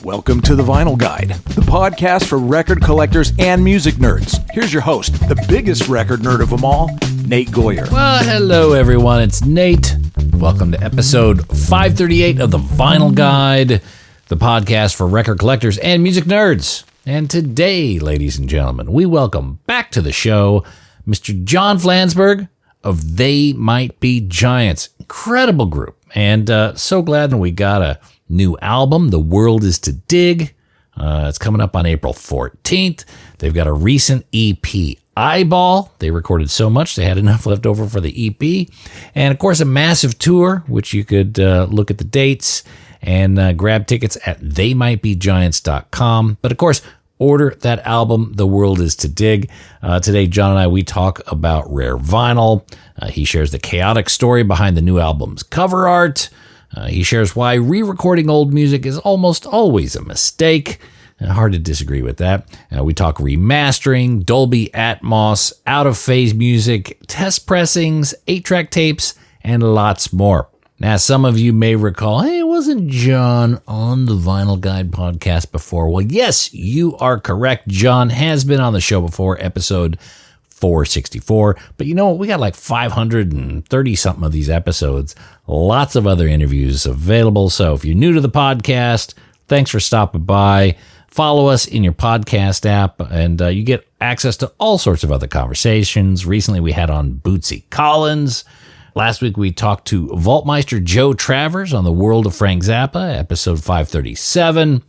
Welcome to The Vinyl Guide, the podcast for record collectors and music nerds. Here's your host, the biggest record nerd of them all, Nate Goyer. Well, hello everyone, it's Nate. Welcome to episode 538 of The Vinyl Guide, the podcast for record collectors and music nerds. And today, ladies and gentlemen, we welcome back to the show Mr. John Flansburgh of They Might Be Giants. Incredible group. And so glad that we got a new album, The World Is to Dig. It's coming up on April 14th. They've got a recent EP, Eyeball. They recorded so much, they had enough left over for the EP. And, of course, a massive tour, which you could look at the dates and grab tickets at theymightbegiants.com. But, of course, order that album, The World Is to Dig. Today, John and I, we talk about rare vinyl. He shares the chaotic story behind the new album's cover art. He shares why re-recording old music is almost always a mistake. Hard to disagree with that. We talk remastering, Dolby Atmos, out-of-phase music, test pressings, 8-track tapes, and lots more. Now, some of you may recall, hey, wasn't John on the Vinyl Guide podcast before? Well, yes, you are correct. John has been on the show before, episode 464. But you know what? We got like 530-something of these episodes. Lots of other interviews available. So if you're new to the podcast, thanks for stopping by. Follow us in your podcast app, and you get access to all sorts of other conversations. Recently, we had on Bootsy Collins. Last week, we talked to Vaultmeister Joe Travers on the world of Frank Zappa, episode 537.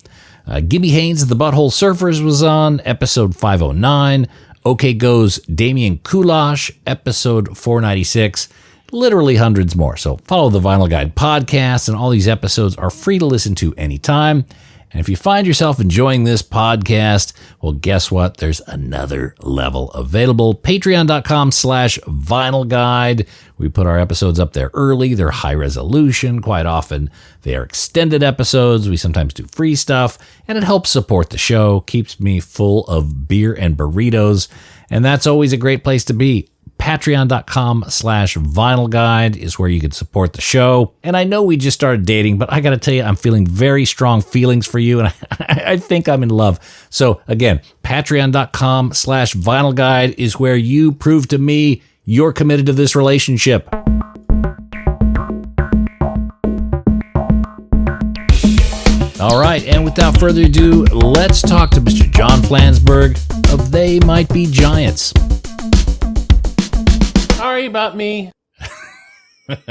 Gibby Haynes of the Butthole Surfers was on, episode 509. OK Go's Damian Kulash, episode 496. Literally hundreds more. So follow the Vinyl Guide podcast, and all these episodes are free to listen to anytime. And if you find yourself enjoying this podcast, well, guess what? There's another level available. Patreon.com/Vinyl Guide. We put our episodes up there early. They're high resolution. Quite often, they are extended episodes. We sometimes do free stuff, and it helps support the show, keeps me full of beer and burritos. And that's always a great place to be. Patreon.com/Vinyl Guide is where you can support the show. And I know we just started dating, but I got to tell you, I'm feeling very strong feelings for you, and I think I'm in love. So again, Patreon.com/Vinyl Guide is where you prove to me you're committed to this relationship. All right, and without further ado, let's talk to Mr. John Flansburgh of They Might Be Giants. Sorry about me.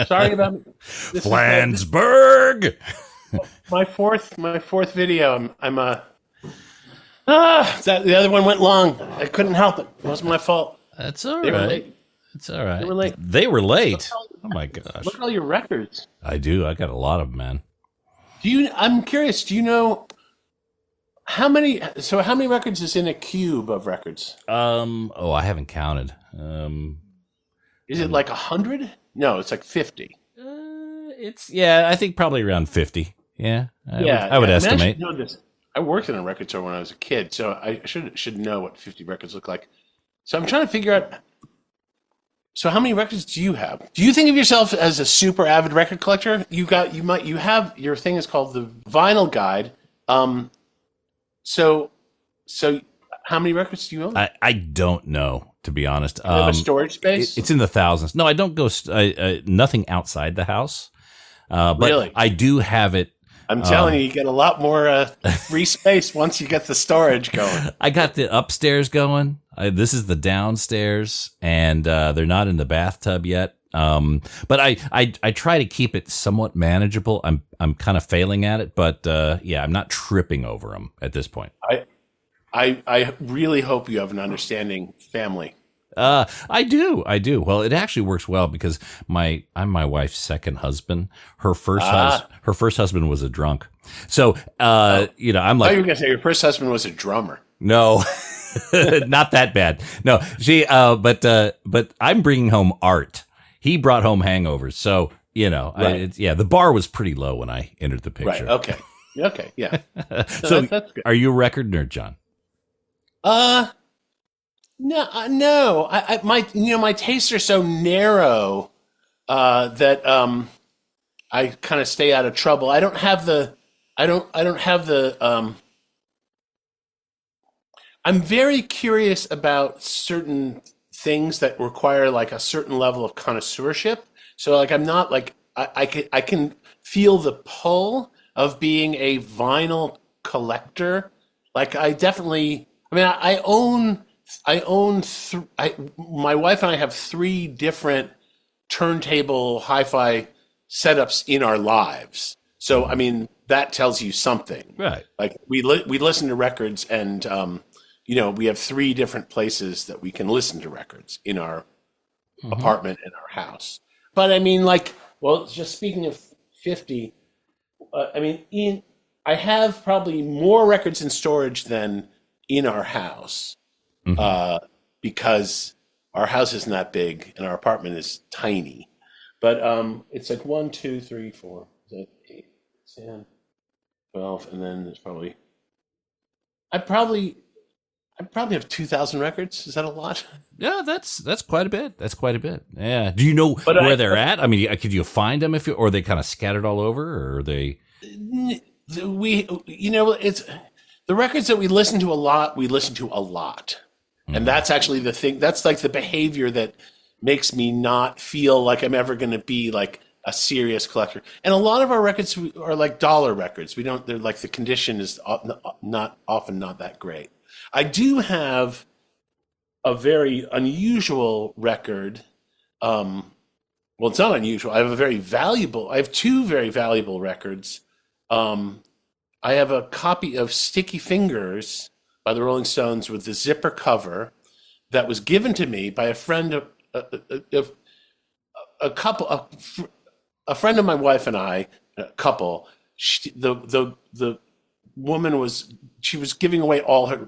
Sorry about me. Flansburgh. My fourth video. The other one went long. I couldn't help it. It wasn't my fault. That's all They were right. late. It's all right. They were late. They were late. Oh my gosh. Look at all your records. I do. I got a lot of them, man. I'm curious, do you know how many records is in a cube of records? I haven't counted. Is it like 100? No, it's like 50. I think probably around 50. Yeah. I would estimate. I should know this. I worked in a record store when I was a kid, so I should know what 50 records look like. So I'm trying to figure out. So how many records do you have? Do you think of yourself as a super avid record collector? You have your thing is called the Vinyl Guide. So how many records do you own? I don't know, to be honest. You have a storage space? It's in the thousands. No, I don't go nothing outside the house. But really? I do have it. I'm telling you get a lot more free space once you get the storage going. I got the upstairs going. This is the downstairs, and they're not in the bathtub yet. But I try to keep it somewhat manageable. I'm kind of failing at it, but I'm not tripping over them at this point. I really hope you have an understanding family. I do. Well, it actually works well because I'm my wife's second husband. Her first husband was a drunk. So, I'm like, you were going to say your first husband was a drummer. No, not that bad. No, but I'm bringing home art. He brought home hangovers. So, right. The bar was pretty low when I entered the picture. Right. Okay. Yeah. So that's good. Are you a record nerd, John? No. My tastes are so narrow that I kind of stay out of trouble. I don't have the. I'm very curious about certain things that require like a certain level of connoisseurship. So like I'm not like I can feel the pull of being a vinyl collector. Like I definitely. I mean, my wife and I have 3 different turntable hi-fi setups in our lives. So I mean that tells you something, Right. like we listen to records, and we have 3 different places that we can listen to records in our apartment and our house. But I mean, like, well, just speaking of 50, I mean, I have probably more records in storage than in our house, because our house isn't that big and our apartment is tiny. But it's like 1, 2, 3, 4, 8, 10, 12, and then there's probably I probably have 2,000 records. Is that a lot? Yeah, that's quite a bit. That's quite a bit. Yeah. Do you know But where they're at? I mean, could you find them or are they kind of scattered all over, or are they? It's the records that we listen to a lot. We listen to a lot, and that's actually the thing. That's like the behavior that makes me not feel like I'm ever going to be like a serious collector. And a lot of our records are like dollar records. They're like the condition is not often not that great. I do have a very unusual record. Well, it's not unusual. I have 2 very valuable records. I have a copy of Sticky Fingers by the Rolling Stones with the zipper cover that was given to me by a friend of a friend of my wife and I, a couple. The woman was giving away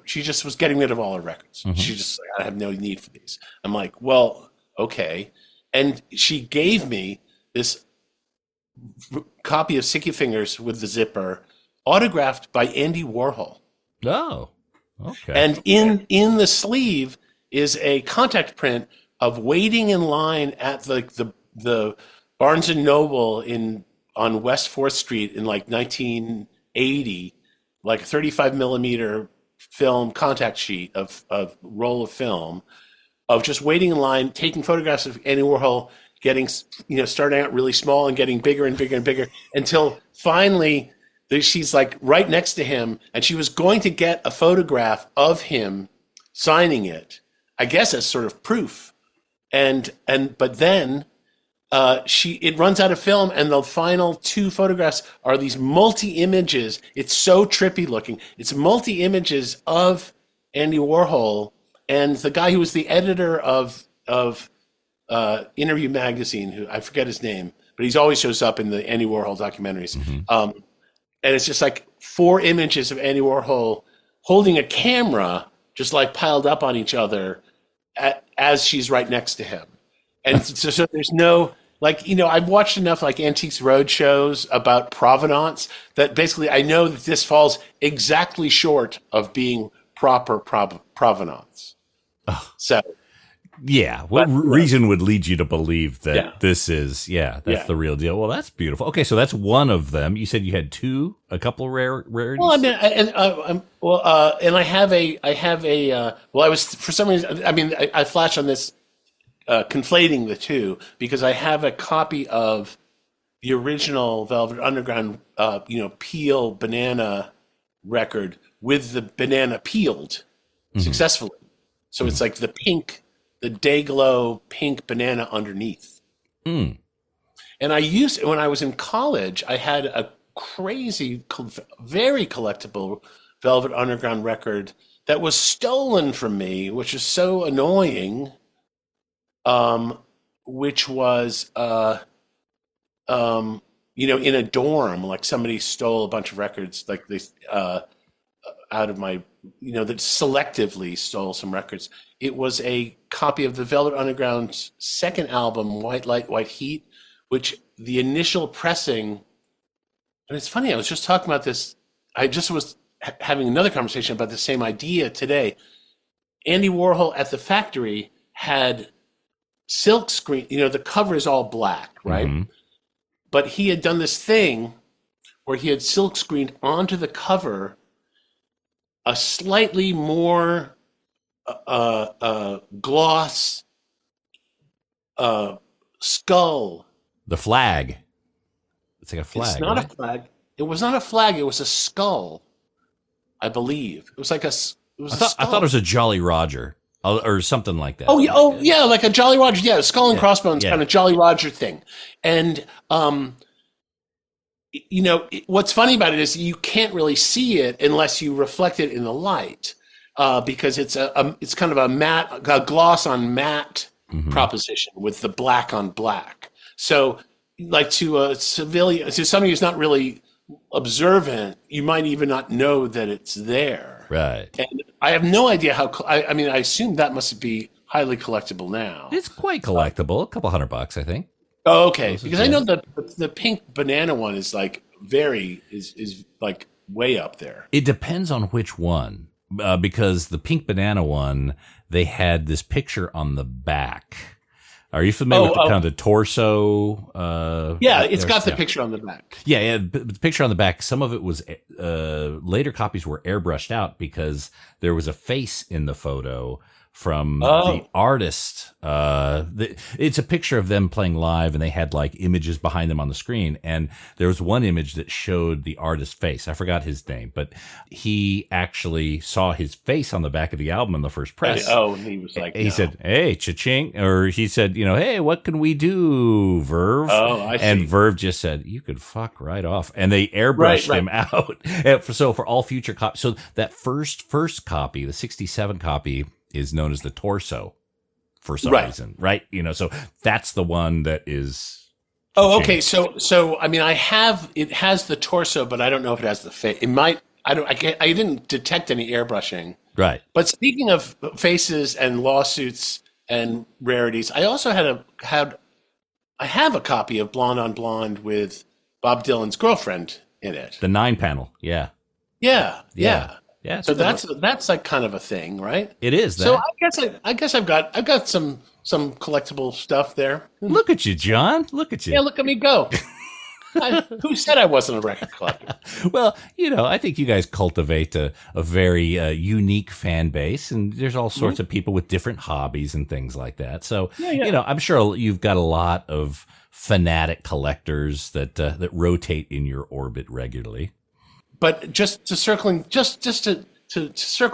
she just was getting rid of all her records. She just like, I have no need for these. I'm like, well, okay. And she gave me this copy of Sticky Fingers with the zipper, autographed by Andy Warhol. Oh, okay. And in the sleeve is a contact print of waiting in line at the Barnes and Noble on West 4th Street in like 1980, like a 35 millimeter film contact sheet of roll of film of just waiting in line, taking photographs of Andy Warhol, getting, starting out really small and getting bigger and bigger and bigger until finally she's like right next to him, and she was going to get a photograph of him signing it, I guess as sort of proof. But then it runs out of film, and the final 2 photographs are these multi-images. It's so trippy looking. It's multi-images of Andy Warhol and the guy who was the editor of Interview Magazine, who I forget his name, but he always shows up in the Andy Warhol documentaries. And it's just like 4 images of Andy Warhol holding a camera, just like piled up on each other as she's right next to him. And so there's no, like, I've watched enough like Antiques Road shows about provenance that basically I know that this falls exactly short of being proper provenance. So, yeah, what reason would lead you to believe that this is, that's the real deal? Well, that's beautiful. Okay, so that's one of them. You said you had 2, a couple of rarities. Well, I mean, and I have a. Well, I was for some reason. I mean, I flashed on this, conflating the 2 because I have a copy of the original Velvet Underground, peel banana record with the banana peeled successfully. So it's like the Dayglow pink banana underneath. And I when I was in college, I had a crazy, very collectible Velvet Underground record that was stolen from me, which is so annoying. Which was, in a dorm, like somebody stole a bunch of records, like they, out of my, that selectively stole some records. It was a copy of the Velvet Underground's second album, White Light, White Heat, which the initial pressing, and it's funny, I was just talking about this, I just was having another conversation about the same idea today. Andy Warhol at the factory had silk screen, the cover is all black, right? but he had done this thing where he had silkscreened onto the cover a slightly more gloss skull. The flag. It's like a flag. It's not right? a flag. It was not a flag. It was a skull, I believe. It was like a. It was I thought it was a Jolly Roger or something like that. Oh yeah, like a Jolly Roger. Yeah, skull and crossbones kind of Jolly Roger thing. And what's funny about it is you can't really see it unless you reflect it in the light, because it's kind of a gloss on matte proposition with the black on black. So, like to a civilian, to somebody who's not really observant, you might even not know that it's there. Right. And I have no idea how. I mean, I assume that must be highly collectible now. It's quite collectible. A couple $100, I think. Oh, okay. Because I know the pink banana one is like is like way up there. It depends on which one, because the pink banana one, they had this picture on the back. Are you familiar with the kind of the torso? Yeah, it's got the picture on the back. Yeah, the picture on the back. Some of it was later copies were airbrushed out because there was a face in the photo from the artist. It's a picture of them playing live, and they had like images behind them on the screen. And there was one image that showed the artist's face. I forgot his name, but he actually saw his face on the back of the album in the first press. And he was like, he said, "Hey, cha-ching," or he said, "Hey, what can we do, Verve?" Oh, I see. And Verve just said, "You could fuck right off," and they airbrushed him out. So for all future copies, so that first copy, the '67 copy, is known as the torso for some reason, right? So that's the one that is. Oh, okay. So I mean, it has the torso, but I don't know if it has the face. It might. I didn't detect any airbrushing. Right. But speaking of faces and lawsuits and rarities, I also I have a copy of Blonde on Blonde with Bob Dylan's girlfriend in it. The 9-panel. Yeah. Yeah. Yeah, so that's like kind of a thing, right? It is. So I guess I've got some collectible stuff there. Look at you, John. Look at you. Yeah, look at me go. Who said I wasn't a record collector? Well, I think you guys cultivate a very unique fan base, and there's all sorts of people with different hobbies and things like that. So, I'm sure you've got a lot of fanatic collectors that rotate in your orbit regularly. But just to circle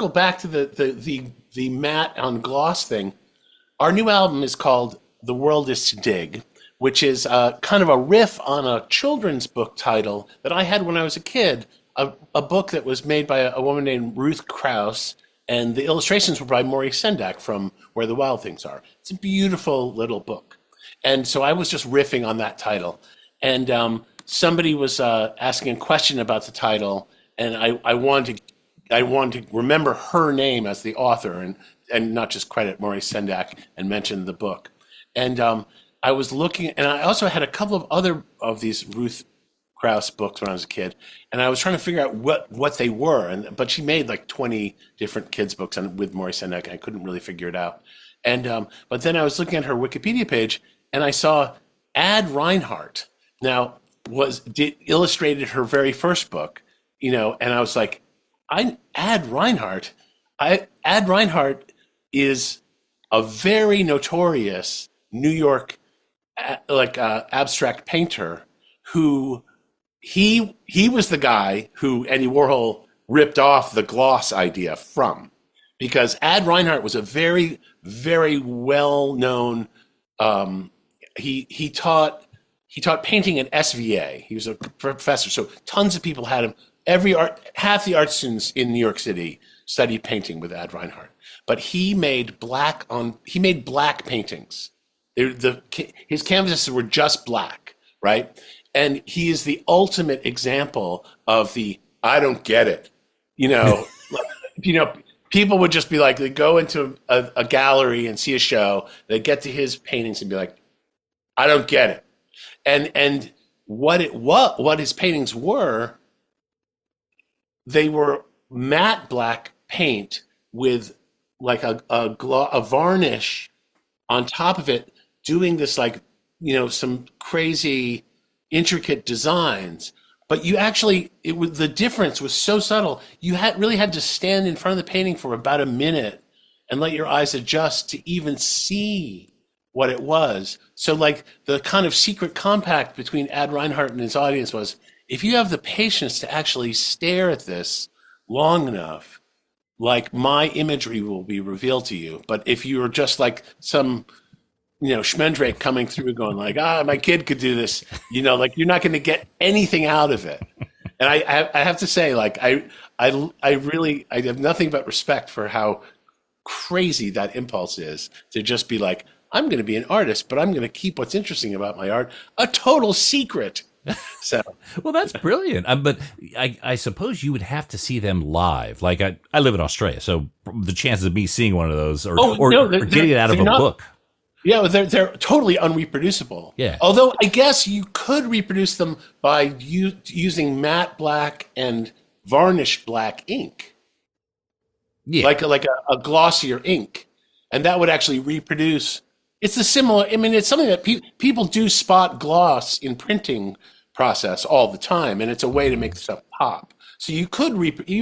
back to the matte on gloss thing, our new album is called "The World Is to Dig," which is kind of a riff on a children's book title that I had when I was a kid, a book that was made by a woman named Ruth Krauss, and the illustrations were by Maurice Sendak from Where the Wild Things Are. It's a beautiful little book. And so I was just riffing on that title. And somebody was asking a question about the title, and I wanted to remember her name as the author and not just credit Maurice Sendak and mention the book. And I was looking, and I also had a couple of other of these Ruth Krauss books when I was a kid, and I was trying to figure out what they were. But she made like 20 different kids books with Maurice Sendak, and I couldn't really figure it out. And but then I was looking at her Wikipedia page, and I saw Ad Reinhardt. Now illustrated her very first book, and I was like, Ad Reinhardt is a very notorious New York abstract painter who he was the guy who Andy Warhol ripped off the gloss idea from, because Ad Reinhardt was a very, very well known. He taught painting at SVA. He was a professor, so tons of people had him. Half the art students in New York City studied painting with Ad Reinhardt. But he made black paintings. His canvases were just black, right? And he is the ultimate example of the I don't get it. People would just be like, they go into a gallery and see a show, they get to his paintings and be like, I don't get it. And what his paintings were, they were matte black paint with like a varnish on top of it, doing this some crazy intricate designs. But the difference was so subtle. You really had to stand in front of the painting for about a minute and let your eyes adjust to even see what it was. So like the kind of secret compact between Ad Reinhardt and his audience was, if you have the patience to actually stare at this long enough, like my imagery will be revealed to you. But if you are just like some, schmendrake coming through going like, my kid could do this, like you're not going to get anything out of it. And I have to say, like, I have nothing but respect for how crazy that impulse is to just be like, I'm going to be an artist, but I'm going to keep what's interesting about my art a total secret. So, well, that's brilliant. But I suppose you would have to see them live. Like I live in Australia, so the chances of me seeing one of those or getting it out of a book. Yeah, they're totally unreproducible. Yeah. Although I guess you could reproduce them by using matte black and varnished black ink. Yeah. Like a glossier ink. And that would actually reproduce. It's it's something that people do spot gloss in printing process all the time, and it's a way to make stuff pop. So you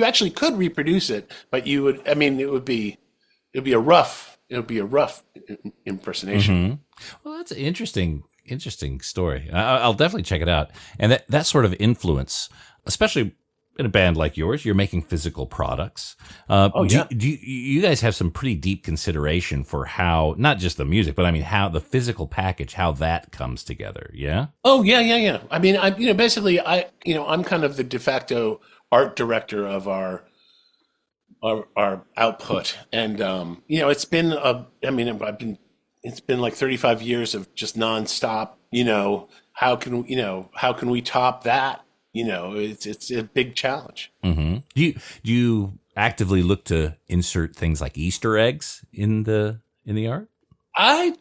actually could reproduce it, but it would be a rough impersonation. Mm-hmm. Well, that's an interesting story. I'll definitely check it out. And that sort of influence, especially in a band like yours, you're making physical products. Do you guys have some pretty deep consideration for how, not just the music, but how the physical package, how that comes together? Yeah. Oh yeah. I'm kind of the de facto art director of our output, and it's been like 35 years of just nonstop. How can we top that? It's a big challenge. Mm-hmm. Do you actively look to insert things like Easter eggs in the art? I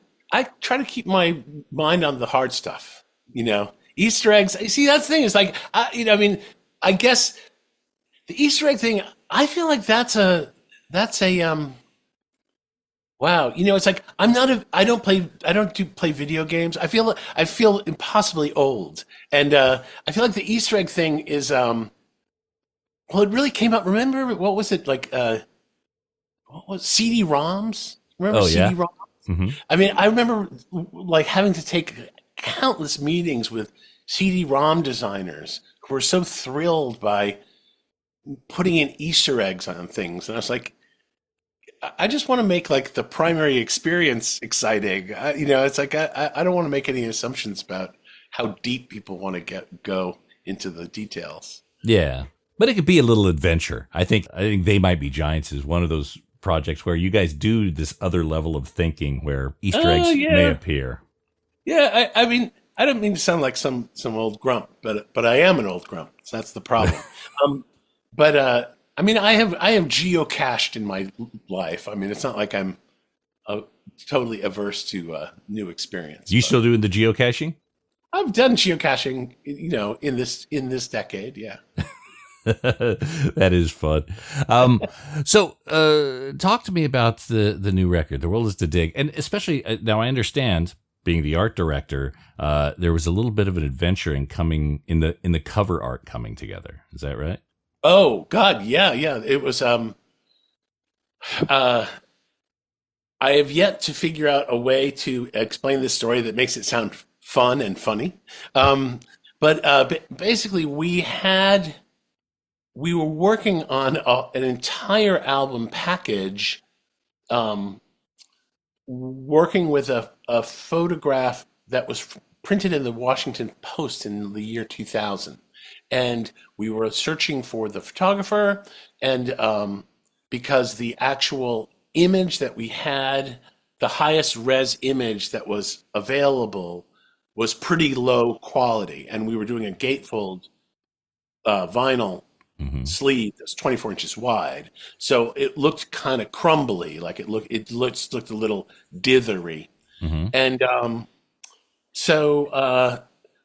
try to keep my mind on the hard stuff. Easter eggs. See, that's the thing. It's like I guess the Easter egg thing. I feel like that's a wow. It's like I don't play video games. I feel impossibly old. And I feel like the Easter egg thing is it really came out. Remember what was it like what was CD-ROMs? Remember CD-ROMs? Mm-hmm. I remember like having to take countless meetings with CD-ROM designers who were so thrilled by putting in Easter eggs on things. And I was like, I just want to make like the primary experience exciting. It's like I don't want to make any assumptions about how deep people want to go into the details. Yeah, but it could be a little adventure. I think They Might Be Giants is one of those projects where you guys do this other level of thinking where Easter eggs may appear. Yeah, I don't mean to sound like some old grump, but I am an old grump. So that's the problem. I have geocached in my life. It's not like I'm totally averse to new experience. You still doing the geocaching? I've done geocaching, in this decade. Yeah. That is fun. So talk to me about the new record, The World Is to Dig. And especially now I understand, being the art director, there was a little bit of an adventure in the cover art coming together. Is that right? Oh God, yeah. It was. I have yet to figure out a way to explain this story that makes it sound fun and funny. But basically, we were working on an entire album package, working with a photograph that was printed in the Washington Post in the year 2000. And we were searching for the photographer, and because the actual image that we had, the highest res image that was available, was pretty low quality, and we were doing a gatefold vinyl sleeve that's 24 inches wide, so it looked kind of crumbly, like it looked a little dithery, and so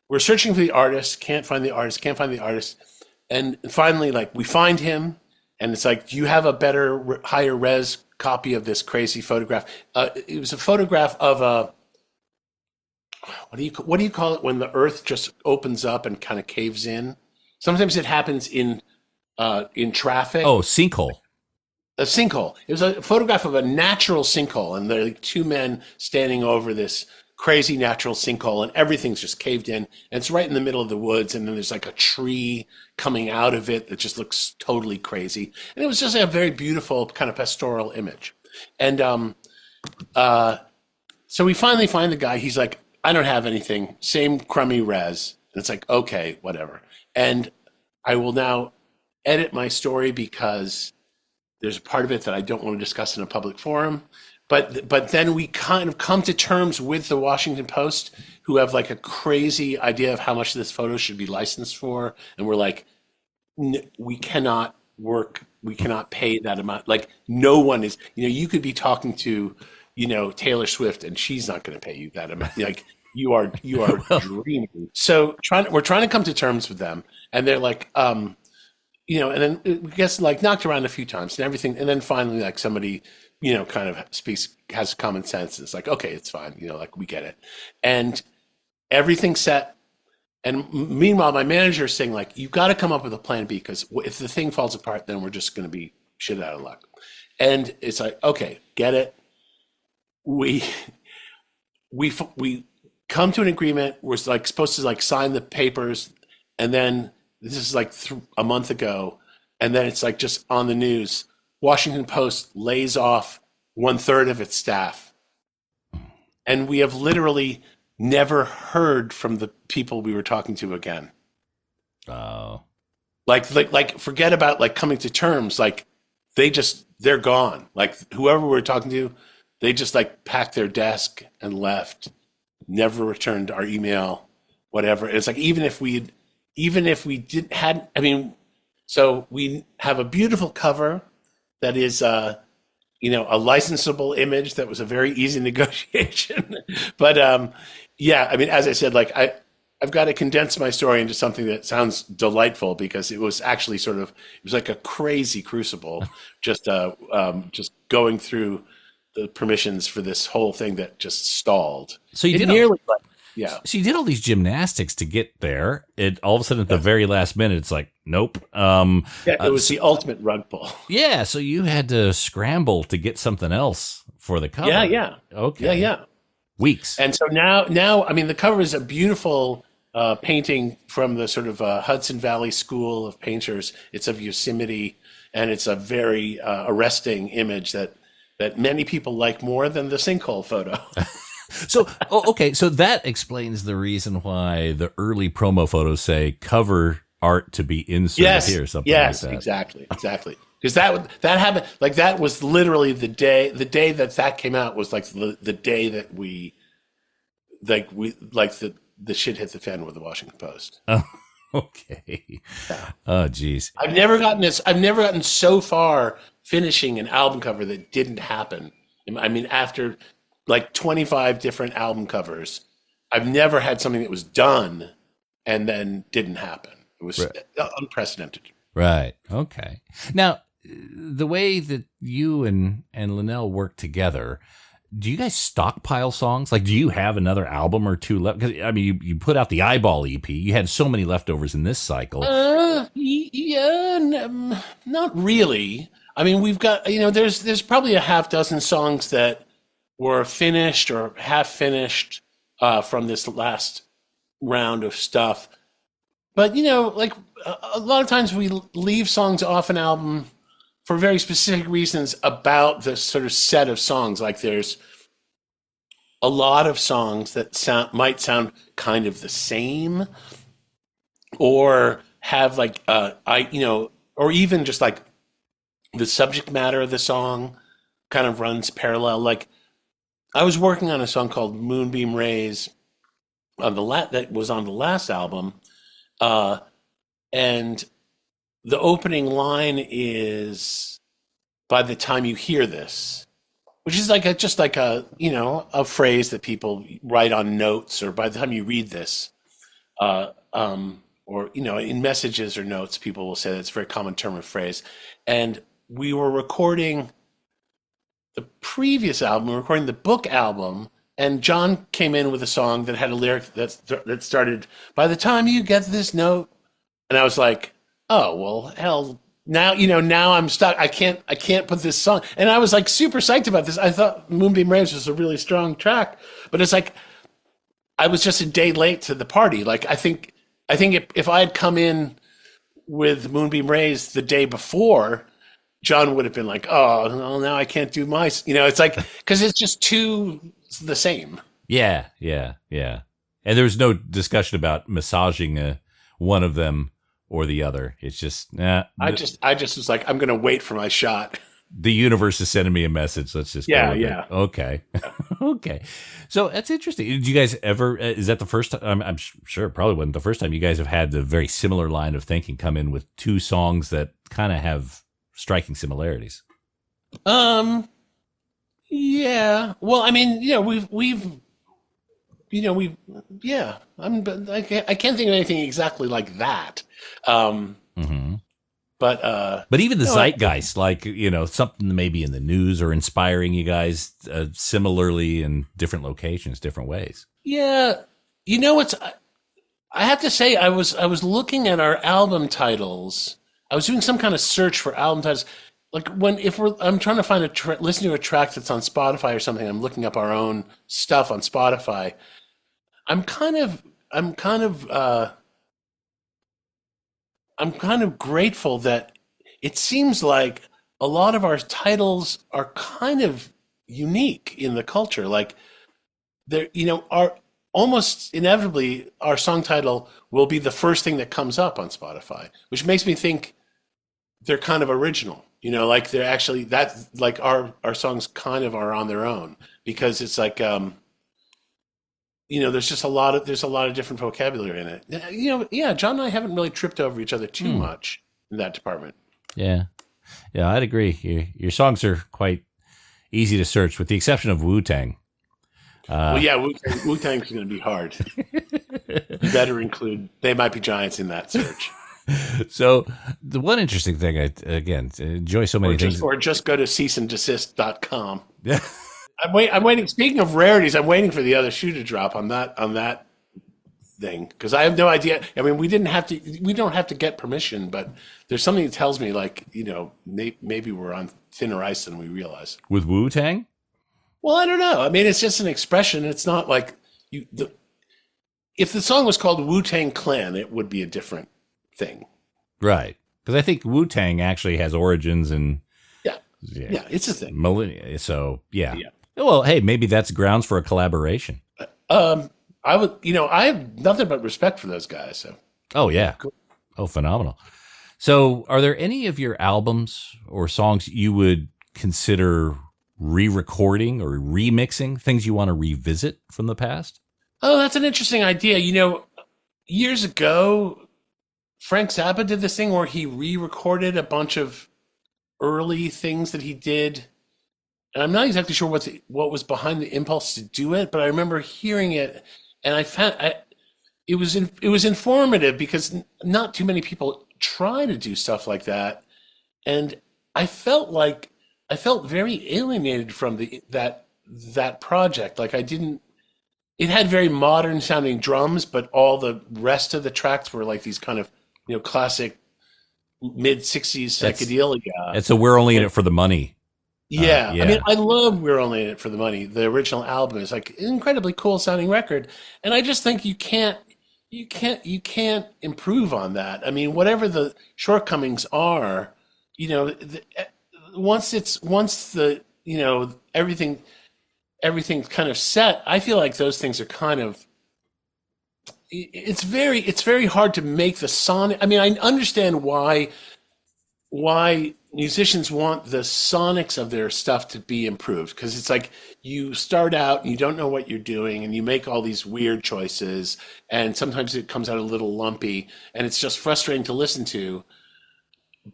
we're searching for the artist, can't find the artist, and finally, like, we find him, and it's like, do you have a better, higher res copy of this crazy photograph? It was a photograph of what do you call it when the earth just opens up and kind of caves in? Sometimes it happens in traffic. Oh, sinkhole. A sinkhole. It was a photograph of a natural sinkhole, and there are like two men standing over this crazy natural sinkhole, and everything's just caved in. And it's right in the middle of the woods, and then there's like a tree coming out of it that just looks totally crazy. And it was just a very beautiful kind of pastoral image. And so we finally find the guy. He's like, I don't have anything. Same crummy res. And it's like, okay, whatever. And I will now edit my story because there's a part of it that I don't want to discuss in a public forum. But then we kind of come to terms with the Washington Post, who have like a crazy idea of how much this photo should be licensed for. And we're like, we cannot pay that amount. Like no one is, you could be talking to, Taylor Swift and she's not going to pay you that amount. Like you are dreaming. So we're trying to come to terms with them. And they're like, and then it gets like knocked around a few times and everything. And then finally, like somebody, kind of has common sense. It's like, okay, it's fine. Like we get it. And everything's set. And meanwhile, my manager is saying like, you've got to come up with a plan B, because if the thing falls apart, then we're just going to be shit out of luck. And it's like, okay, get it. We come to an agreement. We're like supposed to like sign the papers. And then this is like a month ago. And then it's like just on the news, Washington Post lays off 1/3 of its staff. And we have literally never heard from the people we were talking to again. Oh. Like forget about like coming to terms. Like they're gone. Like whoever we were talking to, they just like packed their desk and left, never returned our email, whatever. It's like, even if we so we have a beautiful cover that is, a licensable image that was a very easy negotiation. But as I said, like I've got to condense my story into something that sounds delightful, because it was actually it was like a crazy crucible, just going through the permissions for this whole thing that just stalled. So you did yeah. So you did all these gymnastics to get there. It all of a sudden at the very last minute, it's like, nope. It was the ultimate rug pull. Yeah. So you had to scramble to get something else for the cover. Yeah. Okay. Yeah. Weeks. And so now, the cover is a beautiful painting from the sort of Hudson Valley School of Painters. It's of Yosemite, and it's a very arresting image that many people like more than the sinkhole photo. So, okay. So that explains the reason why the early promo photos say cover art to be inserted here, something like that. Exactly. Because that happened, like that was literally the day that came out was like the day that we the shit hit the fan with the Washington Post. Oh, okay. Yeah. Oh, geez. I've never gotten so far finishing an album cover that didn't happen. I mean, after like 25 different album covers, I've never had something that was done and then didn't happen. It was unprecedented. Right. Okay. Now, the way that you and Linnell work together, do you guys stockpile songs? Like, do you have another album or two left? Because, I mean, you put out the Eyeball EP. You had so many leftovers in this cycle. Not really. I mean, we've got, there's probably a half dozen songs that were finished or half finished from this last round of stuff. But, like a lot of times we leave songs off an album for very specific reasons about this sort of set of songs. Like there's a lot of songs that might sound kind of the same, or have like, or even just like the subject matter of the song kind of runs parallel. Like I was working on a song called Moonbeam Rays that was on the last album. And the opening line is, by the time you hear this, which is like a phrase that people write on notes, or by the time you read this, or, in messages or notes, people will say that's a very common term of phrase. And we were recording the previous album, we were recording the book album and John came in with a song that had a lyric that started, "By the time you get this note," and I was like, "Oh well, hell." Now now I'm stuck. I can't put this song. And I was like super psyched about this. I thought Moonbeam Rays was a really strong track, but it's like I was just a day late to the party. Like I think if I had come in with Moonbeam Rays the day before, John would have been like, "Oh, well, now I can't do my." It's like because it's just too the same. Yeah, yeah, yeah. And there was no discussion about massaging one of them or the other. It's just, I just was like, I'm going to wait for my shot. The universe is sending me a message. Let's just Yeah, go with yeah. it. Okay. Okay. So that's interesting. Did you guys ever, is that the first time? I'm sure it probably wasn't the first time you guys have had the very similar line of thinking come in with two songs that kind of have striking similarities. Yeah. Well, I mean, yeah. I can't think of anything exactly like that. Mm-hmm. But even the zeitgeist, like, something maybe in the news or inspiring you guys similarly in different locations, different ways. yeah, I have to say, I was looking at our album titles. I was doing some kind of search for album titles. Like I'm trying to find listen to a track that's on Spotify or something. I'm looking up our own stuff on Spotify. I'm kind of grateful that it seems like a lot of our titles are kind of unique in the culture. Like they're, our almost inevitably our song title will be the first thing that comes up on Spotify, which makes me think they're kind of original. Like they're actually like our songs kind of are on their own because it's like there's a lot of different vocabulary in it. Yeah, John and I haven't really tripped over each other too much in that department. Yeah. Yeah, I'd agree. Your songs are quite easy to search with the exception of Wu-Tang. Well, yeah, Wu-Tang's going to be hard. You better include They Might Be Giants in that search. So the one interesting thing, I enjoy so many things. Or just go to ceaseanddesist.com. Yeah. I'm waiting. Speaking of rarities, I'm waiting for the other shoe to drop on that thing because I have no idea. I mean, we don't have to get permission, but there's something that tells me like maybe we're on thinner ice than we realize. With Wu-Tang? Well, I don't know. I mean, it's just an expression. It's not like if the song was called Wu-Tang Clan, it would be a different thing. Right. Because I think Wu-Tang actually has origins in yeah, it's a thing. Millennia. So yeah. Well, hey, maybe that's grounds for a collaboration. I have nothing but respect for those guys. So. Oh yeah. Cool. Oh, phenomenal. So, are there any of your albums or songs you would consider re-recording or remixing? Things you want to revisit from the past? Oh, that's an interesting idea. Years ago, Frank Zappa did this thing where he re-recorded a bunch of early things that he did. And I'm not exactly sure what was behind the impulse to do it, but I remember hearing it, and I found it was informative because not too many people try to do stuff like that, and I felt very alienated from that project. Like it had very modern sounding drums, but all the rest of the tracks were like these kind of classic mid '60s psychedelia. And so we're only in it for the money. Yeah. I mean, I love We're Only in It for the Money. The original album is like an incredibly cool sounding record, and I just think you can't improve on that. I mean, whatever the shortcomings are, once everything's kind of set, I feel like those things are kind of. It's very hard to make the sonic. I mean, I understand why musicians want the sonics of their stuff to be improved because it's like you start out and you don't know what you're doing and you make all these weird choices and sometimes it comes out a little lumpy and it's just frustrating to listen to.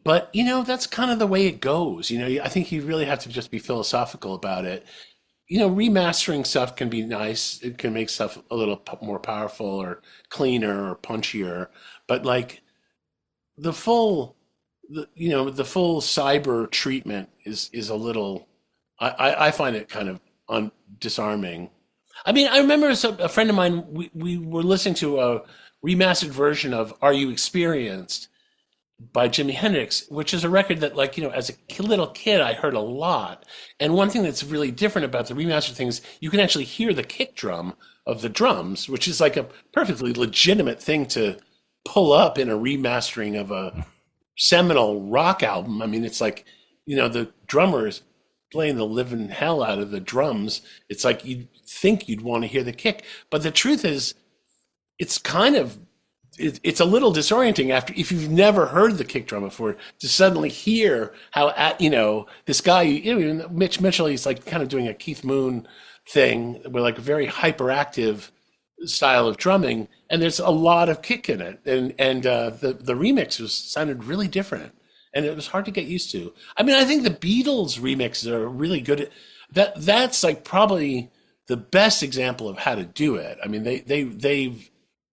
But that's kind of the way it goes. I think you really have to just be philosophical about it. Remastering stuff can be nice. It can make stuff a little more powerful or cleaner or punchier. But like the full cyber treatment is a little. I find it kind of disarming. I mean, I remember a friend of mine, we were listening to a remastered version of Are You Experienced by Jimi Hendrix, which is a record that, like, as a little kid, I heard a lot. And one thing that's really different about the remastered thing is you can actually hear the kick drum of the drums, which is like a perfectly legitimate thing to pull up in a remastering of a seminal rock album. I mean, it's like, the drummer is playing the living hell out of the drums. It's like you'd think you'd want to hear the kick. But the truth is, it's kind of it's a little disorienting after if you've never heard the kick drum before to suddenly hear how this guy Mitch Mitchell, he's like kind of doing a Keith Moon thing with like a very hyperactive style of drumming, and there's a lot of kick in it, and the remix sounded really different, and it was hard to get used to. I mean, I think the Beatles remixes are really good at that's like probably the best example of how to do it. I mean, they've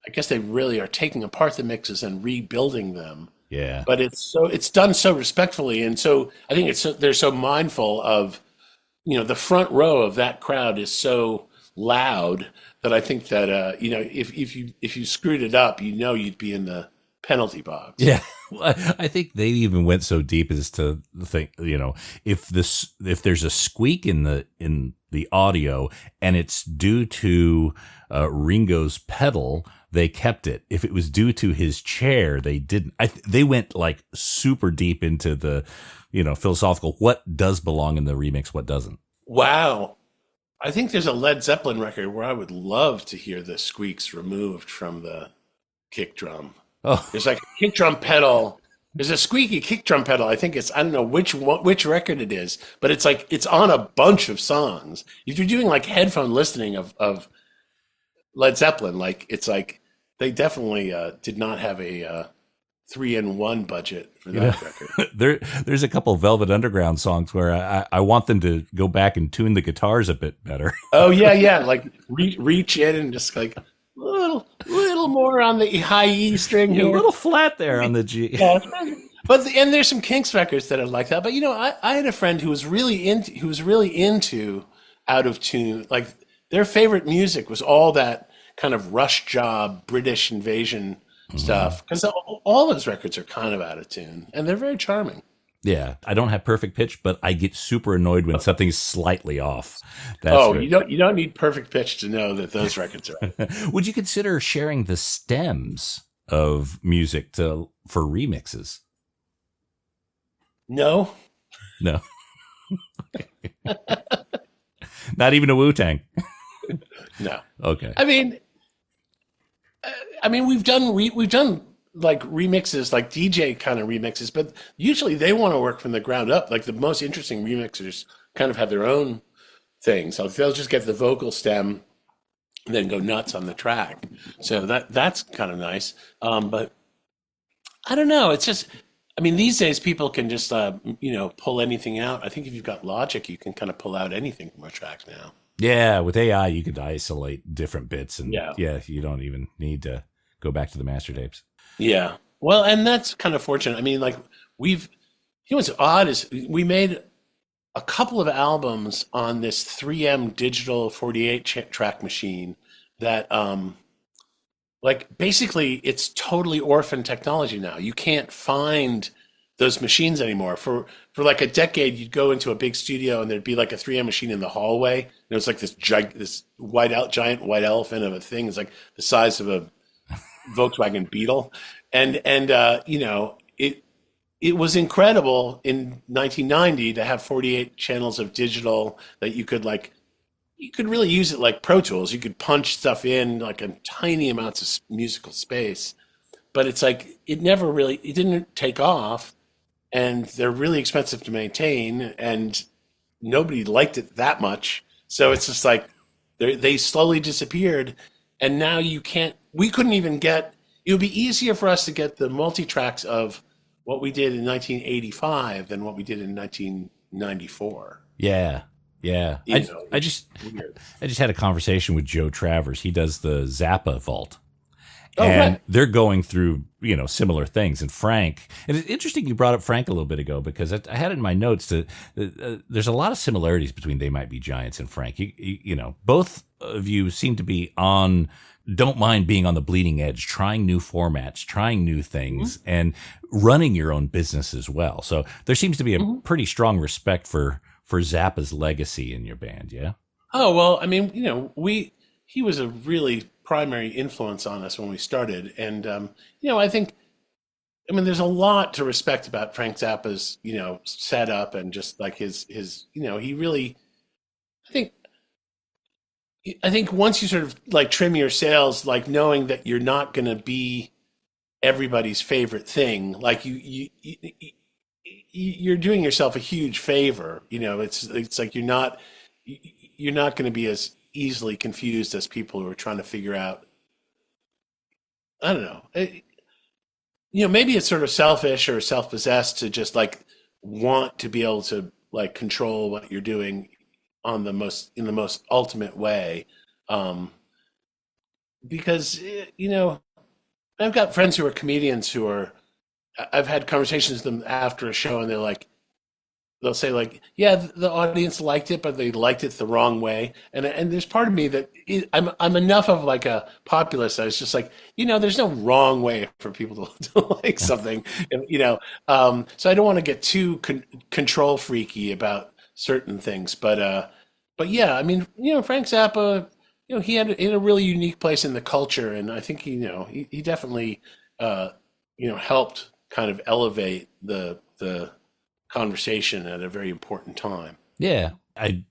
I guess they really are taking apart the mixes and rebuilding them. Yeah. But it's done so respectfully, and so I think they're so mindful of, the front row of that crowd is so loud that I think that if you screwed it up, you'd be in the penalty box. Yeah. Well, I think they even went so deep as to think, if there's a squeak in the audio and it's due to Ringo's pedal, they kept it. If it was due to his chair, they didn't. They went like super deep into the, philosophical, what does belong in the remix, what doesn't. Wow. I think there's a Led Zeppelin record where I would love to hear the squeaks removed from the kick drum. Oh, There's like a kick drum pedal. There's a squeaky kick drum pedal. I think I don't know which record it is, but it's like it's on a bunch of songs. If you're doing like headphone listening of Led Zeppelin, like it's like they definitely did not have a 3-in-1 budget for that record. There's a couple of Velvet Underground songs where I want them to go back and tune the guitars a bit better. Oh yeah, like reach in and just like a little more on the high E string You're here. a little flat there on the G. Yeah, and there's some Kinks records that are like that. But I had a friend who was really into out of tune. Like their favorite music was all that kind of Rush Job British invasion stuff, because all those records are kind of out of tune, and they're very charming. Yeah, I don't have perfect pitch, but I get super annoyed when something's slightly off. You don't need perfect pitch to know that those records are out. Would you consider sharing the stems of music for remixes? No. Not even a Wu-Tang. No. Okay. I mean, we've done like remixes, like DJ kind of remixes, but usually they want to work from the ground up. Like the most interesting remixers kind of have their own thing, so they'll just get the vocal stem and then go nuts on the track. So that's kind of nice. But I don't know. It's just, I mean, these days people can just pull anything out. I think if you've got Logic, you can kind of pull out anything from a track now. Yeah, with AI, you could isolate different bits, and Yeah, you don't even need to go back to the master tapes. Yeah. Well, and that's kind of fortunate. I mean, like what's odd is we made a couple of albums on this 3M digital 48 track machine that, like basically it's totally orphan technology now. You can't find those machines anymore. For like a decade, you'd go into a big studio and there'd be like a 3M machine in the hallway. And it was like this giant white elephant of a thing. It's like the size of a Volkswagen Beetle, and it was incredible in 1990 to have 48 channels of digital that you could really use it like Pro Tools. You could punch stuff in like in tiny amounts of musical space, but it's like it didn't take off, and they're really expensive to maintain, and nobody liked it that much. So it's just like they slowly disappeared, and now we couldn't even get, it would be easier for us to get the multi-tracks of what we did in 1985 than what we did in 1994. Yeah. I just had a conversation with Joe Travers. He does the Zappa vault. And right. they're going through, similar things. And Frank, and it's interesting you brought up Frank a little bit ago, because I had it in my notes that there's a lot of similarities between They Might Be Giants and Frank. Both of you seem to be don't mind being on the bleeding edge, trying new formats, trying new things, and running your own business as well. So there seems to be a pretty strong respect for Zappa's legacy in your band. Yeah. Oh, well, I mean, he was a really primary influence on us when we started. And, there's a lot to respect about Frank Zappa's, setup and just like his, he really, I think once you sort of like trim your sails, like knowing that you're not going to be everybody's favorite thing, like you're doing yourself a huge favor. It's like you're not going to be as easily confused as people who are trying to figure out. I don't know. Maybe it's sort of selfish or self-possessed to just like want to be able to like control what you're doing in the most ultimate way, because I've got friends who are comedians I've had conversations with them after a show, and they'll say like, yeah, the audience liked it, but they liked it the wrong way. And there's part of me that I'm enough of like a populist. I was just like, there's no wrong way for people to like something, so I don't want to get too control freaky about certain things. But yeah, I mean, Frank Zappa, he had a really unique place in the culture. And I think, he definitely, helped kind of elevate the conversation at a very important time. Yeah, I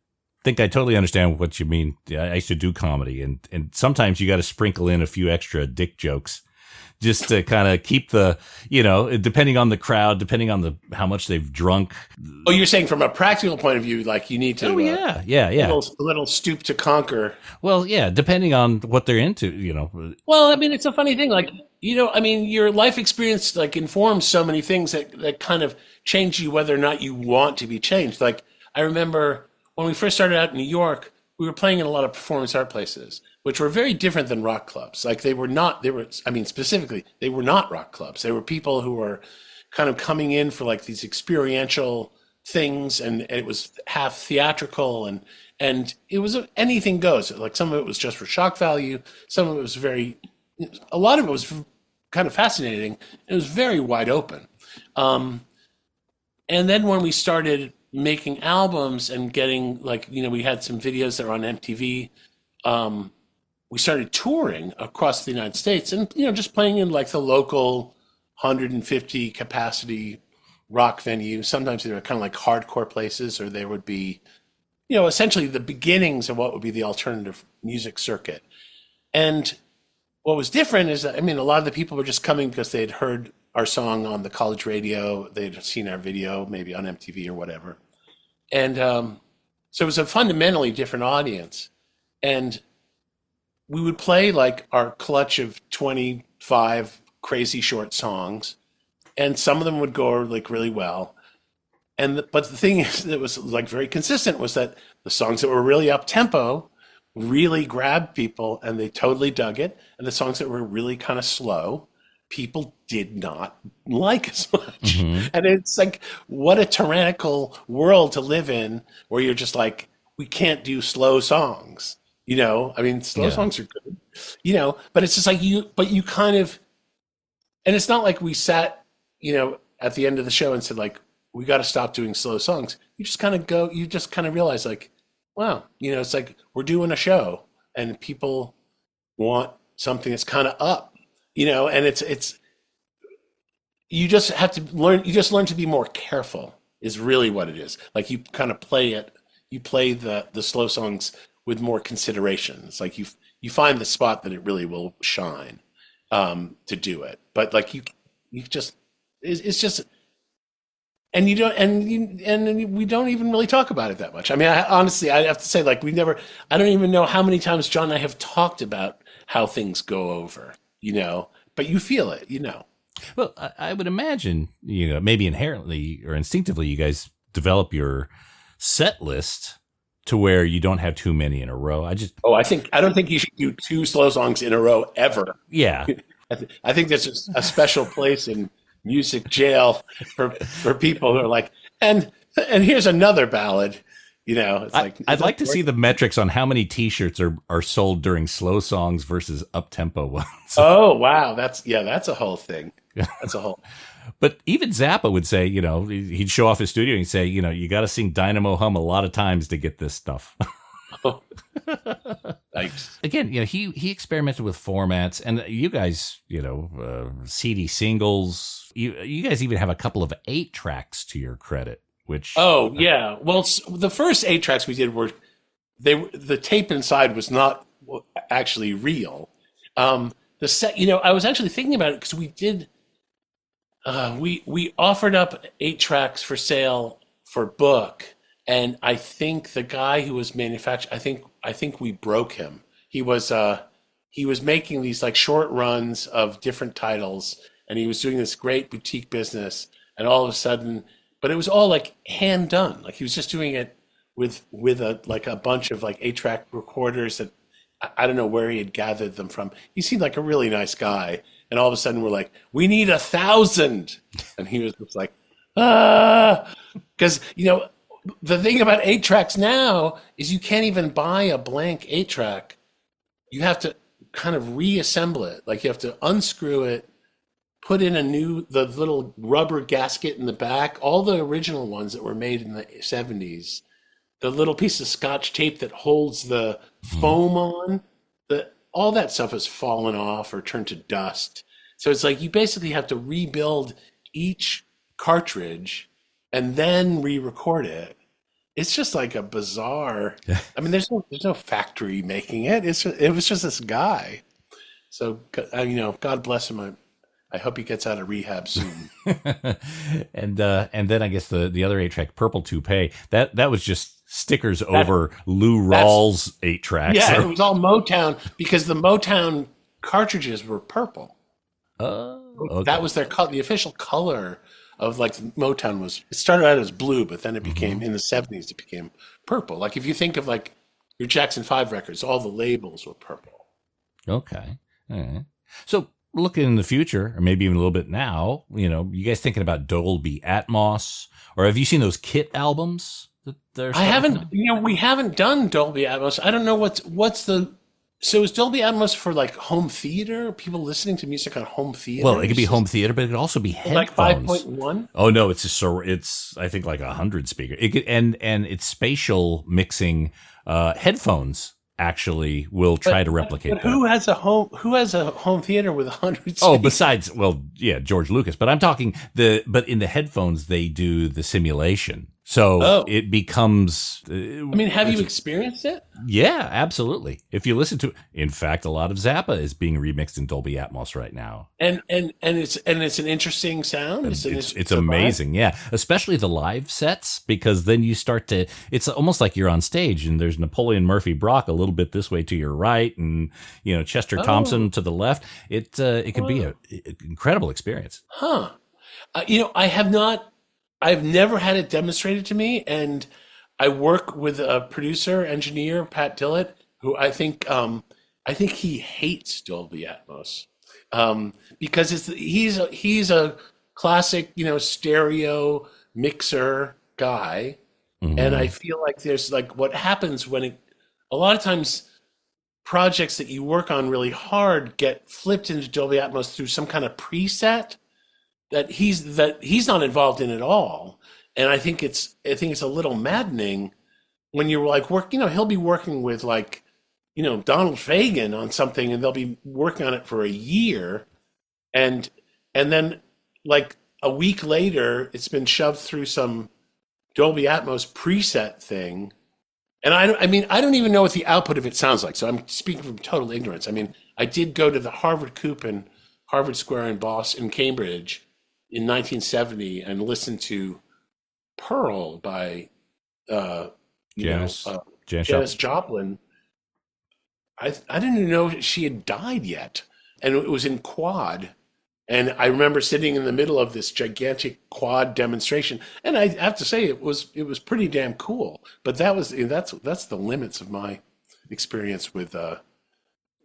think I totally understand what you mean. I used to do comedy, and sometimes you got to sprinkle in a few extra dick jokes just to kind of keep the, depending on the crowd, depending on how much they've drunk. Oh, you're saying from a practical point of view, like you need to, a little stoop to conquer. Well, yeah, depending on what they're into, Well, I mean, it's a funny thing, like, your life experience like informs so many things that kind of change you whether or not you want to be changed. Like, I remember when we first started out in New York, we were playing in a lot of performance art places, which were very different than rock clubs. Like, specifically, they were not rock clubs. They were people who were kind of coming in for like these experiential things, and it was half theatrical, and it was anything goes. Like, some of it was just for shock value. Some of it was a lot of it was kind of fascinating. It was very wide open. And then when we started making albums and getting like, we had some videos that were on MTV, we started touring across the United States and, just playing in like the local 150 capacity rock venue. Sometimes they were kind of like hardcore places, or they would be, essentially the beginnings of what would be the alternative music circuit. And what was different is that, a lot of the people were just coming because they had heard our song on the college radio. They'd seen our video, maybe on MTV or whatever. And so it was a fundamentally different audience. And we would play like our clutch of 25 crazy short songs, and some of them would go like really well. But the thing is that was like very consistent was that the songs that were really up tempo really grabbed people and they totally dug it. And the songs that were really kind of slow, people did not like as much. Mm-hmm. And it's like, what a tyrannical world to live in, where you're just like, we can't do slow songs. Slow songs are good, but it's just like you kind of, and it's not like we sat, at the end of the show and said like, we got to stop doing slow songs. You just kind of realize like, wow, it's like we're doing a show and people want something that's kind of up, and it's, you just have to learn, to be more careful is really what it is. Like, you kind of play the slow songs with more consideration. It's like you find the spot that it really will shine, to do it. But like it's just, and you don't, and we don't even really talk about it that much. Honestly, I have to say, like, I don't even know how many times John and I have talked about how things go over, but you feel it, Well, I would imagine, maybe inherently or instinctively, you guys develop your set list to where you don't have too many in a row. I don't think you should do 2 slow songs in a row ever. Yeah. I think there's a special place in music jail for people who are like, and here's another ballad. It's like I'd like to see the metrics on how many T-shirts are sold during slow songs versus up tempo ones. Oh wow, that's a whole thing. That's a whole. But even Zappa would say, he'd show off his studio and he'd say, you got to sing Dynamo Hum a lot of times to get this stuff. Thanks. Again, he experimented with formats, and you guys, CD singles. You guys even have a couple of 8 tracks to your credit. Which yeah, well, the first 8 tracks we did were the tape inside was not actually real. I was actually thinking about it because we did. We offered up 8 tracks for sale for book, and I think the guy who was manufacturing, I think we broke him. He was making these like short runs of different titles, and he was doing this great boutique business, and all of a sudden, but it was all like hand done. Like he was just doing it with a bunch of like 8-track recorders that I don't know where he had gathered them from. He seemed like a really nice guy. And all of a sudden we're like, we need 1,000. And he was just like, because, the thing about 8 tracks now is you can't even buy a blank 8 track. You have to kind of reassemble it. Like you have to unscrew it, put in the little rubber gasket in the back, all the original ones that were made in the 70s, the little piece of Scotch tape that holds the foam on, all that stuff has fallen off or turned to dust. So it's like you basically have to rebuild each cartridge and then re-record it. It's just like a bizarre. I mean, there's no factory making it. It was just this guy. So God bless him. I hope he gets out of rehab soon. And then I guess the other 8-track, Purple Toupee, that was just stickers over Lou Rawls 8 tracks. Yeah, it was all Motown because the Motown cartridges were purple. Okay. That was the official color of like Motown was. It started out as blue, but then it became in the 70s. It became purple. Like if you think of like your Jackson 5 records, all the labels were purple. Okay, all right. So looking in the future, or maybe even a little bit now, you guys thinking about Dolby Atmos, or have you seen those Kit albums? I haven't. We haven't done Dolby Atmos. I don't know what's the. So is Dolby Atmos for like home theater? People listening to music on home theater? Well, it could be home theater, but it could also be headphones. Like 5.1? Oh no, it's I think like 100 speakers. It could, and it's spatial mixing. Headphones actually will try to replicate but that. Who has a home theater with 100 speakers? Oh, besides, George Lucas. But I'm talking but in the headphones they do the simulation. So it becomes. Have you experienced it? Yeah, absolutely. If you listen to, in fact, a lot of Zappa is being remixed in Dolby Atmos right now, and it's an interesting sound. It's amazing, yeah. Especially the live sets, because then you start to. It's almost like you're on stage, and there's Napoleon Murphy Brock a little bit this way to your right, and Chester Thompson to the left. It could be an incredible experience. Huh? I've never had it demonstrated to me, and I work with a producer, engineer, Pat Dillett, who I think he hates Dolby Atmos because he's a classic, stereo mixer guy, and I feel like there's like what happens when a lot of times projects that you work on really hard get flipped into Dolby Atmos through some kind of preset that he's not involved in at all, and I think it's a little maddening when you're like he'll be working with like Donald Fagen on something, and they'll be working on it for a year, and then like a week later it's been shoved through some Dolby Atmos preset thing, and I don't even know what the output of it sounds like. So I'm speaking from total ignorance. I mean, I did go to the Harvard Coop and Harvard Square in Cambridge in 1970 and listened to Pearl by Janis Joplin. I didn't even know she had died yet, and it was in quad. And I remember sitting in the middle of this gigantic quad demonstration, and I have to say it was pretty damn cool. But that's the limits of my experience with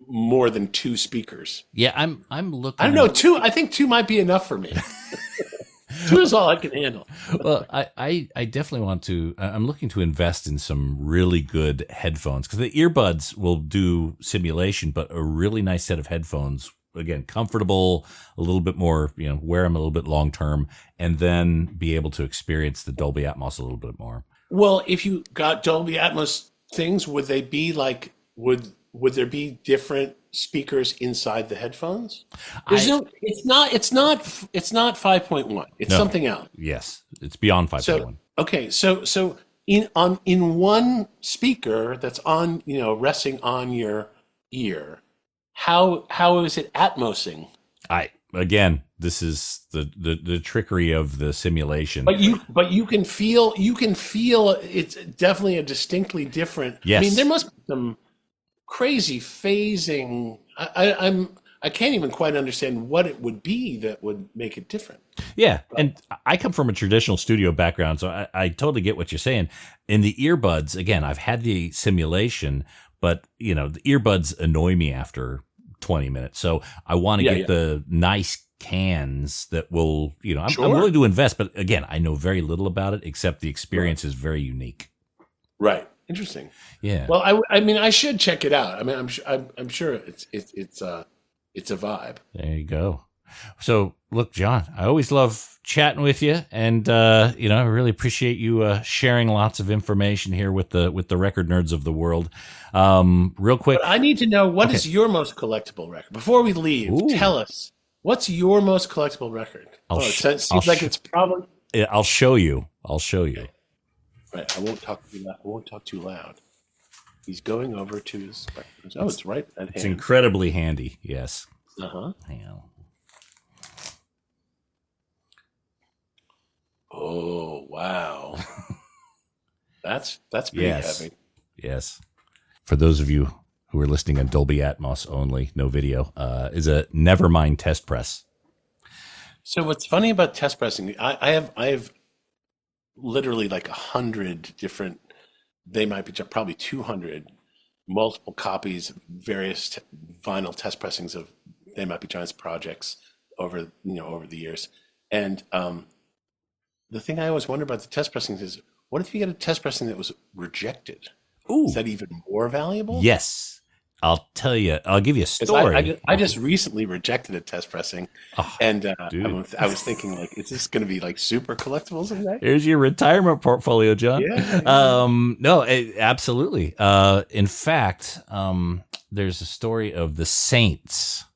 more than 2 speakers. Yeah, I'm looking. I don't know, 2. I think 2 might be enough for me. 2 is all I can handle. Well, I definitely want to. I'm looking to invest in some really good headphones because the earbuds will do simulation, but a really nice set of headphones. Again, comfortable, a little bit more, wear them a little bit long term, and then be able to experience the Dolby Atmos a little bit more. Well, if you got Dolby Atmos things, would they be like, would there be different speakers inside the headphones? It's not 5.1. It's something else. Yes, it's beyond 5.1. So, okay, so in one speaker that's on, resting on your ear, how is it atmosing? Again, this is the trickery of the simulation. But you can feel it's definitely a distinctly different. Yes. I mean, there must be some crazy phasing. I can't even quite understand what it would be that would make it different. Yeah, and I come from a traditional studio background, so I totally get what you're saying. In the earbuds, again, I've had the simulation, but the earbuds annoy me after 20 minutes. So I want to get the nice cans that will, I'm willing to invest, but again, I know very little about it except the experience is very unique. Right. Interesting. Yeah. Well, I mean, I should check it out. I mean, I'm sure it's a vibe. There you go. So look, John, I always love chatting with you, and I really appreciate you sharing lots of information here with the record nerds of the world. Real quick, but I need to know what is your most collectible record before we leave. Ooh. Tell us what's your most collectible record. It seems like it's probably. I'll show you. Right, I won't talk too loud. He's going over to his records. Oh, it's right at hand. It's incredibly handy. Yes. Hang on. Oh, wow. That's pretty heavy. Yes. For those of you who are listening on Dolby Atmos only, no video, is a Nevermind test press. So what's funny about test pressing, I have literally like 100 different, they might be probably 200 multiple copies of various vinyl test pressings of They Might Be Giants projects over the years. And the thing I always wonder about the test pressings is, what if you get a test pressing that was rejected? Ooh. Is that even more valuable? Yes. I'll tell you. I'll give you a story. I just recently rejected a test pressing, and I was thinking, like, is this going to be like super collectible someday? Here's your retirement portfolio, John. Yeah. No, absolutely. In fact, there's a story of the Saints.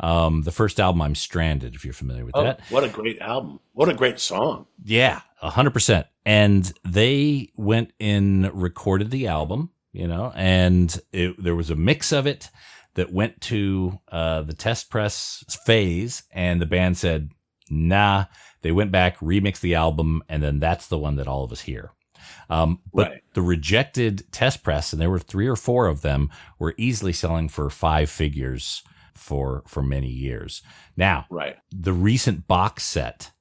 The first album, I'm Stranded, if you're familiar with that. What a great album. What a great song. Yeah, 100%. And they went and recorded the album, and there was a mix of it that went to the test press phase, and the band said, nah. They went back, remixed the album, and then that's the one that all of us hear. But the rejected test press, and there were 3 or 4 of them, were easily selling for 5 figures for many years. Now, the recent box set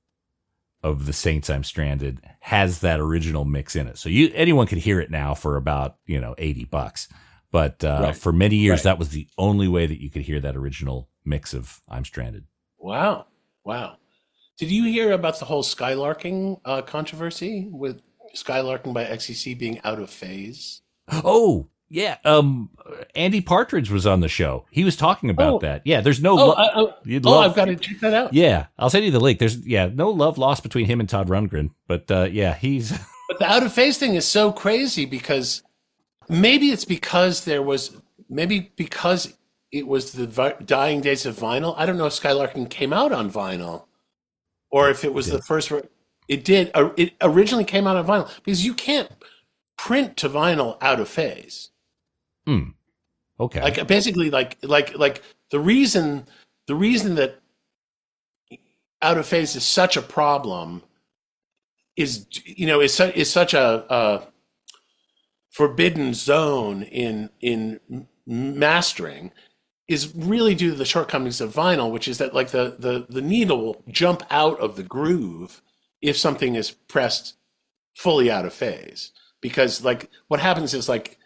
of the Saints I'm Stranded has that original mix in it. So anyone could hear it now for about, $80. But for many years, that was the only way that you could hear that original mix of I'm Stranded. Wow. Did you hear about the whole skylarking controversy with skylarking by XCC being out of phase? Oh, yeah. Andy Partridge was on the show. He was talking about that. Yeah, there's no I've got to check that out. Yeah, I'll send you the link. There's no love lost between him and Todd Rundgren, but he's But the out of phase thing is so crazy because maybe because it was the dying days of vinyl. I don't know if Skylarking came out on vinyl or if it was the first. It did. It originally came out on vinyl because you can't print to vinyl out of phase. Okay. Like basically, like the reason that out of phase is such a problem is such a forbidden zone in mastering is really due to the shortcomings of vinyl, which is that like the needle will jump out of the groove if something is pressed fully out of phase. Because like what happens is like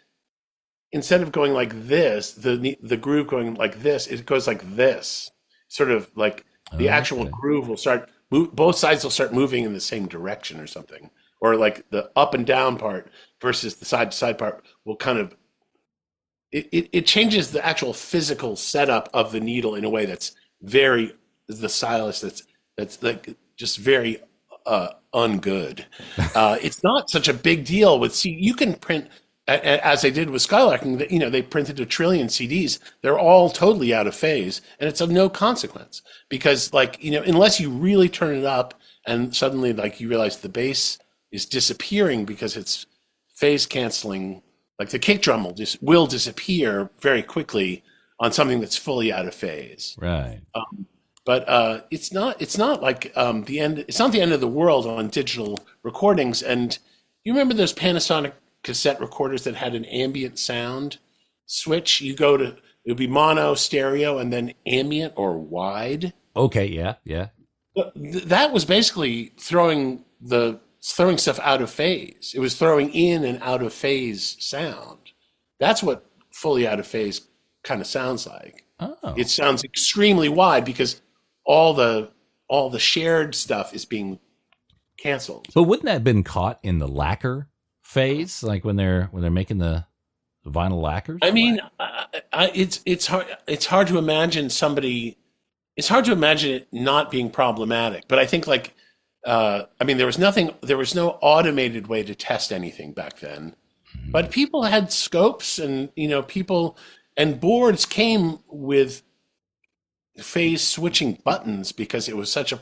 instead of going like this, the groove going like this, it goes like this. Sort of like the actual groove will start. Both sides will start moving in the same direction or something, or like the up and down part versus the side to side part will kind of. It changes the actual physical setup of the needle in a way that's very the stylus that's like just very ungood. It's not such a big deal with you can print as they did with Skylarking. You know, they printed 1 trillion CDs. They're all totally out of phase, and it's of no consequence because, like, you know, unless you really turn it up and suddenly like you realize the bass is disappearing because it's phase canceling. Like the kick drum will disappear very quickly on something that's fully out of phase. Right. But it's not like the end. It's not the end of the world on digital recordings. And you remember those Panasonic cassette recorders that had an ambient sound switch? It would be mono, stereo, and then ambient or wide. Okay. Yeah. That was basically throwing stuff out of phase. It was throwing in and out of phase sound. That's what fully out of phase kind of sounds like. Oh. It sounds extremely wide because all the shared stuff is being canceled. But wouldn't that have been caught in the lacquer phase, like when they're making the vinyl lacquers? I mean, it's hard to imagine somebody. It's hard to imagine it not being problematic. But I think like. I mean, there was no automated way to test anything back then, but people had scopes and, you know, and boards came with phase switching buttons because it was such a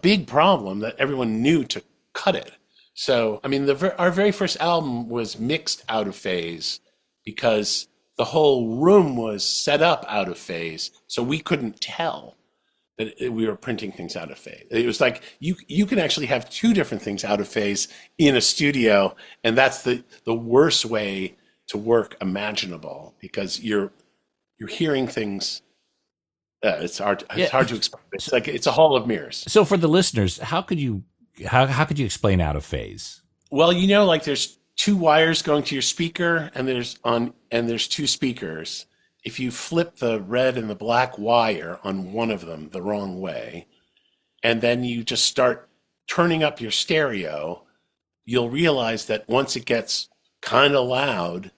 big problem that everyone knew to cut it. So, I mean, our very first album was mixed out of phase because the whole room was set up out of phase, so we couldn't tell that we were printing things out of phase. It was like you can actually have 2 different things out of phase in a studio, and that's the worst way to work imaginable because you're hearing things. It's hard to explain. It's like it's a hall of mirrors. So for the listeners, how could you explain out of phase? Well, you know, like there's 2 wires going to your speaker, and there's 2 speakers. If you flip the red and the black wire on one of them the wrong way, and then you just start turning up your stereo, you'll realize that once it gets kind of loud,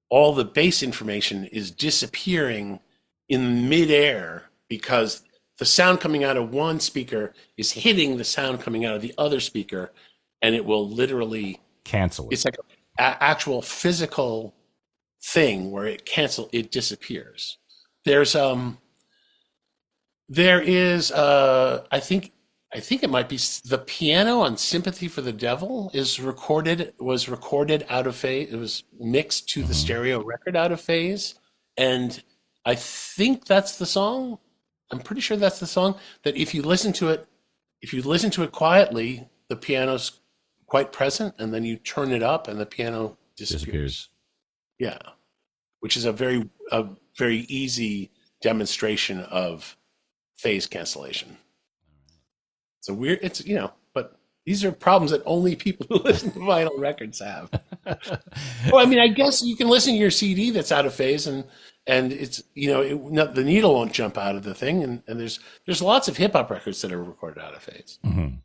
all the bass information is disappearing in midair because the sound coming out of one speaker is hitting the sound coming out of the other speaker, and it will literally cancel it. It's like an actual physical thing where it disappears. There is I think it might be the piano on Sympathy for the Devil was recorded out of phase. It was mixed to the stereo record out of phase, and I think that's the song. I'm pretty sure that's the song that if you listen to it quietly, the piano's quite present, and then you turn it up and the piano disappears. Yeah, which is a very easy demonstration of phase cancellation. So it's but these are problems that only people who listen to vinyl records have. Well, I mean, I guess you can listen to your CD that's out of phase, and it's the needle won't jump out of the thing, and there's lots of hip hop records that are recorded out of phase. Mm-hmm.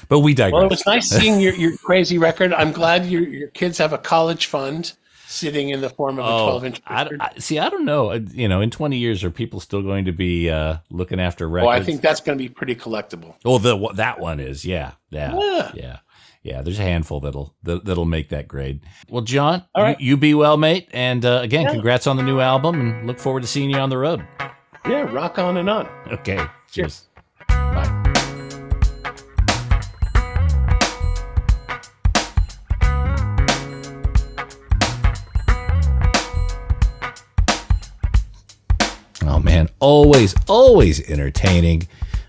But we digress. Well, it was nice seeing your crazy record. I'm glad your kids have a college fund sitting in the form of a 12-inch record. I don't know. In 20 years, are people still going to be looking after records? Oh, I think that's going to be pretty collectible. Well, that one is, yeah. There's a handful that'll make that grade. Well, John, all right. You be well, mate. And again, congrats on the new album, and look forward to seeing you on the road. Yeah, rock on and on. Okay, cheers. Bye. Oh man, always entertaining.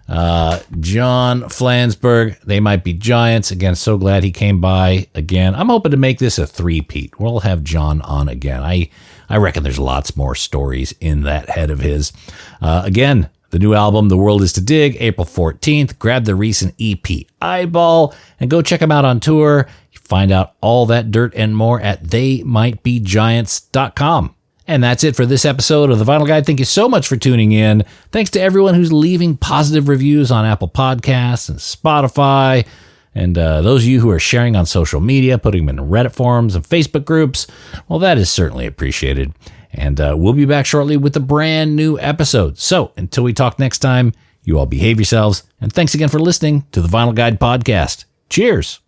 John Flansburgh, they might be giants. Again, so glad he came by again. I'm hoping to make this a 3-peat. We'll have John on again. I reckon there's lots more stories in that head of his. Again, the new album, The World Is to Dig, April 14th. Grab the recent EP, Eyeball, and go check him out on tour. Find out all that dirt and more at theymightbegiants.com. And that's it for this episode of The Vinyl Guide. Thank you so much for tuning in. Thanks to everyone who's leaving positive reviews on Apple Podcasts and Spotify. And those of you who are sharing on social media, putting them in Reddit forums and Facebook groups, well, that is certainly appreciated. And we'll be back shortly with a brand new episode. So until we talk next time, you all behave yourselves. And thanks again for listening to the Vinyl Guide podcast. Cheers.